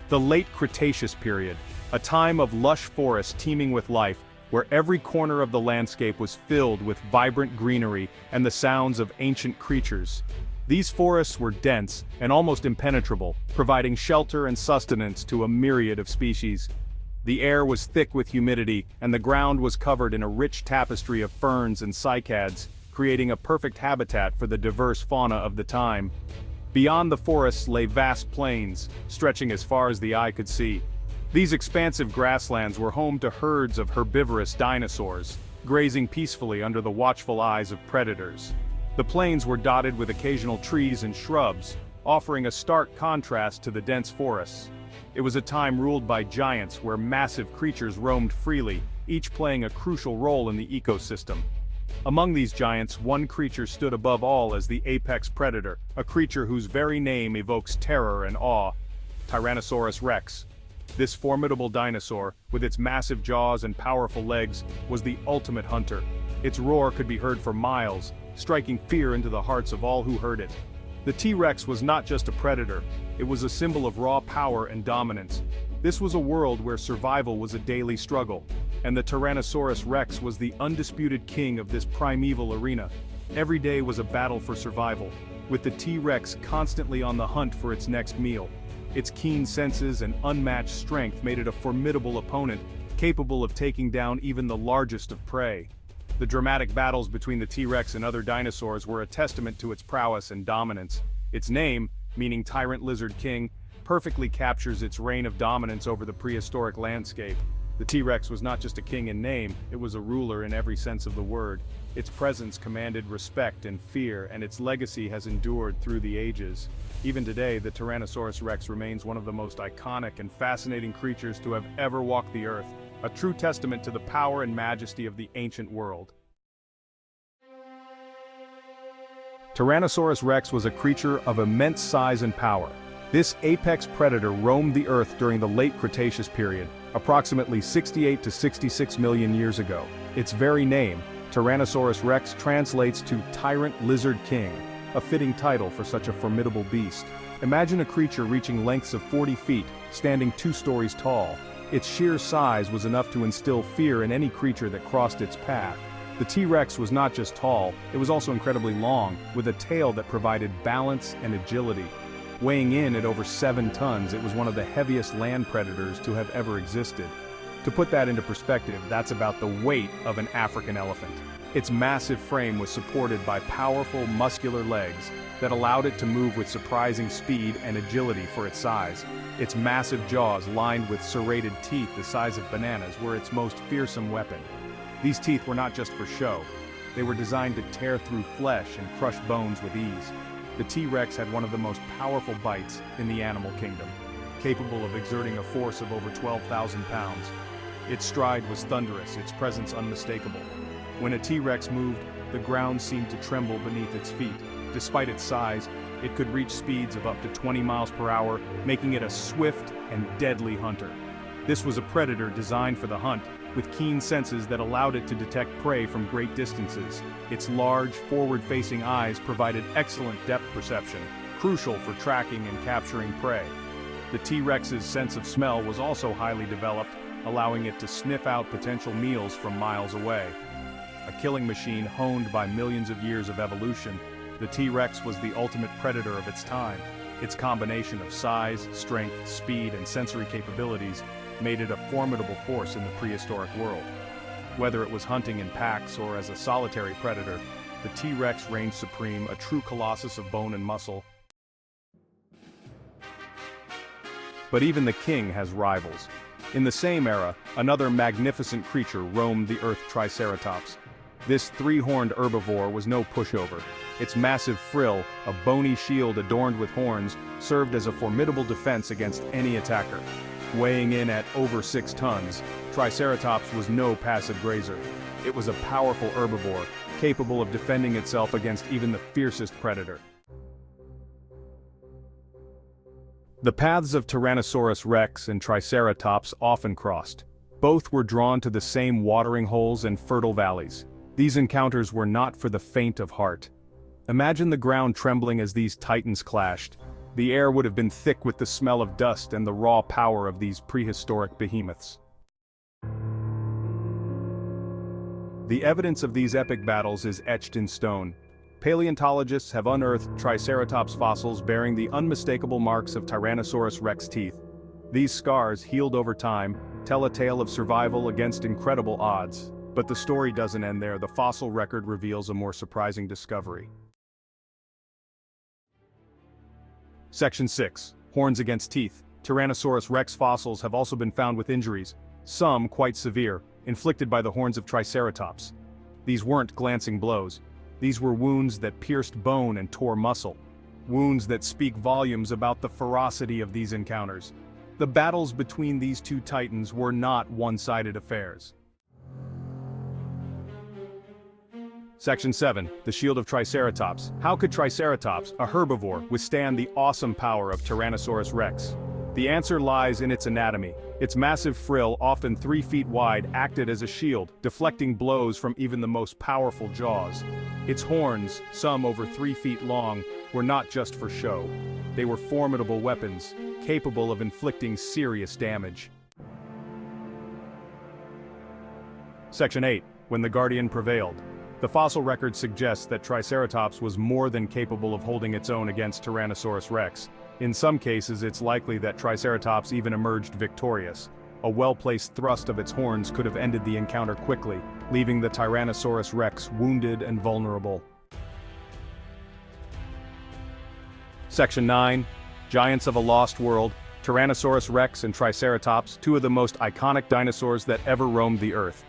The Late Cretaceous period, a time of lush forests teeming with life, where every corner of the landscape was filled with vibrant greenery and the sounds of ancient creatures. These forests were dense and almost impenetrable, providing shelter and sustenance to a myriad of species. The air was thick with humidity, and the ground was covered in a rich tapestry of ferns and cycads, creating a perfect habitat for the diverse fauna of the time. Beyond the forests lay vast plains, stretching as far as the eye could see. These expansive grasslands were home to herds of herbivorous dinosaurs, grazing peacefully under the watchful eyes of predators. The plains were dotted with occasional trees and shrubs, offering a stark contrast to the dense forests. It was a time ruled by giants where massive creatures roamed freely, each playing a crucial role in the ecosystem. Among these giants, one creature stood above all as the apex predator, a creature whose very name evokes terror and awe: Tyrannosaurus Rex. This formidable dinosaur, with its massive jaws and powerful legs, was the ultimate hunter. Its roar could be heard for miles, striking fear into the hearts of all who heard it. The T-Rex was not just a predator, it was a symbol of raw power and dominance. This was a world where survival was a daily struggle, and the Tyrannosaurus Rex was the undisputed king of this primeval arena. Every day was a battle for survival, with the T-Rex constantly on the hunt for its next meal. Its keen senses and unmatched strength made it a formidable opponent, capable of taking down even the largest of prey. The dramatic battles between the T-Rex and other dinosaurs were a testament to its prowess and dominance. Its name, meaning Tyrant Lizard King, perfectly captures its reign of dominance over the prehistoric landscape. The T-Rex was not just a king in name, it was a ruler in every sense of the word. Its presence commanded respect and fear, and its legacy has endured through the ages. Even today, the Tyrannosaurus Rex remains one of the most iconic and fascinating creatures to have ever walked the earth, a true testament to the power and majesty of the ancient world. Tyrannosaurus Rex was a creature of immense size and power. This apex predator roamed the earth during the Late Cretaceous period, approximately 68 to 66 million years ago. Its very name, Tyrannosaurus Rex, translates to Tyrant Lizard King, a fitting title for such a formidable beast. Imagine a creature reaching lengths of 40 feet, standing 2 stories tall. Its sheer size was enough to instill fear in any creature that crossed its path. The T-Rex was not just tall, it was also incredibly long, with a tail that provided balance and agility. Weighing in at over 7 tons, it was one of the heaviest land predators to have ever existed. To put that into perspective, that's about the weight of an African elephant. Its massive frame was supported by powerful, muscular legs that allowed it to move with surprising speed and agility for its size. Its massive jaws, lined with serrated teeth the size of bananas, were its most fearsome weapon. These teeth were not just for show. They were designed to tear through flesh and crush bones with ease. The T-Rex had one of the most powerful bites in the animal kingdom, capable of exerting a force of over 12,000 pounds. Its stride was thunderous, its presence unmistakable. When a T-Rex moved, the ground seemed to tremble beneath its feet. Despite its size, it could reach speeds of up to 20 miles per hour, making it a swift and deadly hunter. This was a predator designed for the hunt, with keen senses that allowed it to detect prey from great distances. Its large, forward-facing eyes provided excellent depth perception, crucial for tracking and capturing prey. The T-Rex's sense of smell was also highly developed, allowing it to sniff out potential meals from miles away. A killing machine honed by millions of years of evolution, the T-Rex was the ultimate predator of its time. Its combination of size, strength, speed, and sensory capabilities made it a formidable force in the prehistoric world. Whether it was hunting in packs or as a solitary predator, the T-Rex reigned supreme, a true colossus of bone and muscle. But even the king has rivals. In the same era, another magnificent creature roamed the earth: Triceratops. This 3-horned herbivore was no pushover. Its massive frill, a bony shield adorned with horns, served as a formidable defense against any attacker. Weighing in at over 6 tons, Triceratops was no passive grazer. It was a powerful herbivore, capable of defending itself against even the fiercest predator. The paths of Tyrannosaurus Rex and Triceratops often crossed. Both were drawn to the same watering holes and fertile valleys. These encounters were not for the faint of heart. Imagine the ground trembling as these titans clashed. The air would have been thick with the smell of dust and the raw power of these prehistoric behemoths. The evidence of these epic battles is etched in stone. Paleontologists have unearthed Triceratops fossils bearing the unmistakable marks of Tyrannosaurus Rex teeth. These scars, healed over time, tell a tale of survival against incredible odds. But the story doesn't end there. The fossil record reveals a more surprising discovery. Section 6. Horns against teeth. Tyrannosaurus Rex fossils have also been found with injuries, some quite severe, inflicted by the horns of Triceratops. These weren't glancing blows. These were wounds that pierced bone and tore muscle. Wounds that speak volumes about the ferocity of these encounters. The battles between these two titans were not one-sided affairs. Section 7. The Shield of Triceratops. How could Triceratops, a herbivore, withstand the awesome power of Tyrannosaurus Rex? The answer lies in its anatomy. Its massive frill, often 3 feet wide, acted as a shield, deflecting blows from even the most powerful jaws. Its horns, some over 3 feet long, were not just for show. They were formidable weapons, capable of inflicting serious damage. Section 8. When the Guardian prevailed. The fossil record suggests that Triceratops was more than capable of holding its own against Tyrannosaurus Rex. In some cases, it's likely that Triceratops even emerged victorious. A well-placed thrust of its horns could have ended the encounter quickly, leaving the Tyrannosaurus Rex wounded and vulnerable. Section 9. Giants of a Lost World. Tyrannosaurus Rex and Triceratops, two of the most iconic dinosaurs that ever roamed the Earth.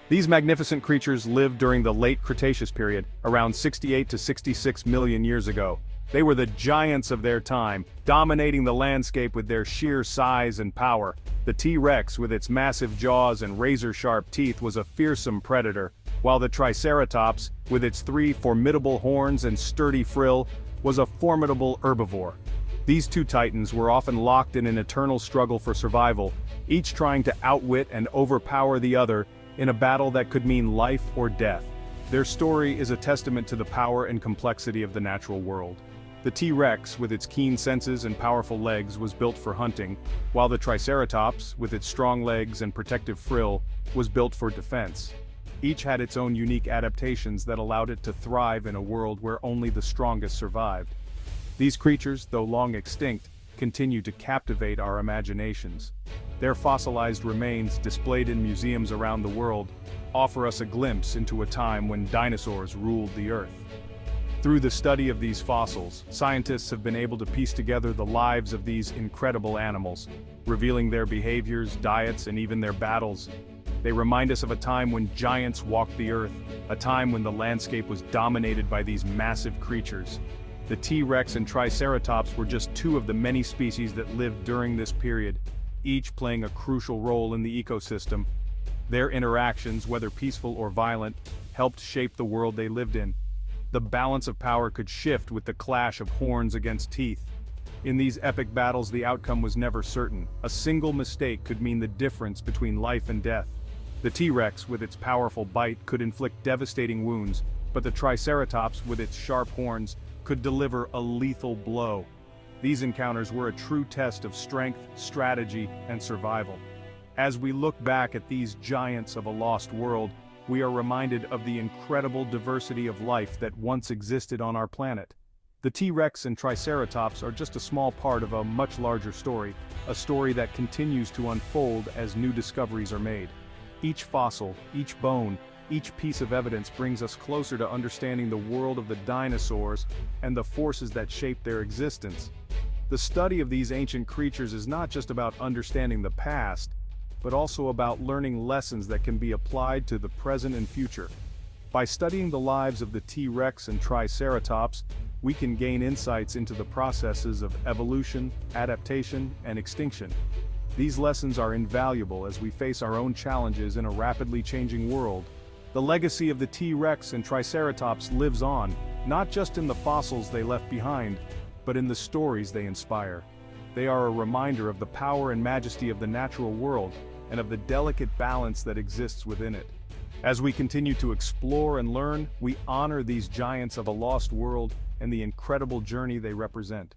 These magnificent creatures lived during the Late Cretaceous period, around 68 to 66 million years ago. They were the giants of their time, dominating the landscape with their sheer size and power. The T-Rex, with its massive jaws and razor-sharp teeth, was a fearsome predator, while the Triceratops, with its 3 formidable horns and sturdy frill, was a formidable herbivore. These two titans were often locked in an eternal struggle for survival, each trying to outwit and overpower the other in a battle that could mean life or death. Their story is a testament to the power and complexity of the natural world. The T-Rex, with its keen senses and powerful legs, was built for hunting, while the Triceratops, with its strong legs and protective frill, was built for defense. Each had its own unique adaptations that allowed it to thrive in a world where only the strongest survived. These creatures, though long extinct, continue to captivate our imaginations. Their fossilized remains, displayed in museums around the world, offer us a glimpse into a time when dinosaurs ruled the Earth. Through the study of these fossils, scientists have been able to piece together the lives of these incredible animals, revealing their behaviors, diets, and even their battles. They remind us of a time when giants walked the Earth, a time when the landscape was dominated by these massive creatures. The T-Rex and Triceratops were just two of the many species that lived during this period, each playing a crucial role in the ecosystem. Their interactions, whether peaceful or violent, helped shape the world they lived in. The balance of power could shift with the clash of horns against teeth. In these epic battles, the outcome was never certain. A single mistake could mean the difference between life and death. The T-Rex, with its powerful bite, could inflict devastating wounds, but the Triceratops, with its sharp horns, could deliver a lethal blow. These encounters were a true test of strength, strategy, and survival. As we look back at these giants of a lost world, we are reminded of the incredible diversity of life that once existed on our planet. The T-Rex and Triceratops are just a small part of a much larger story, a story that continues to unfold as new discoveries are made. Each fossil, each bone, each piece of evidence brings us closer to understanding the world of the dinosaurs and the forces that shape their existence. The study of these ancient creatures is not just about understanding the past, but also about learning lessons that can be applied to the present and future. By studying the lives of the T-Rex and Triceratops, we can gain insights into the processes of evolution, adaptation, and extinction. These lessons are invaluable as we face our own challenges in a rapidly changing world. The legacy of the T-Rex and Triceratops lives on, not just in the fossils they left behind, but in the stories they inspire. They are a reminder of the power and majesty of the natural world, and of the delicate balance that exists within it. As we continue to explore and learn, we honor these giants of a lost world and the incredible journey they represent.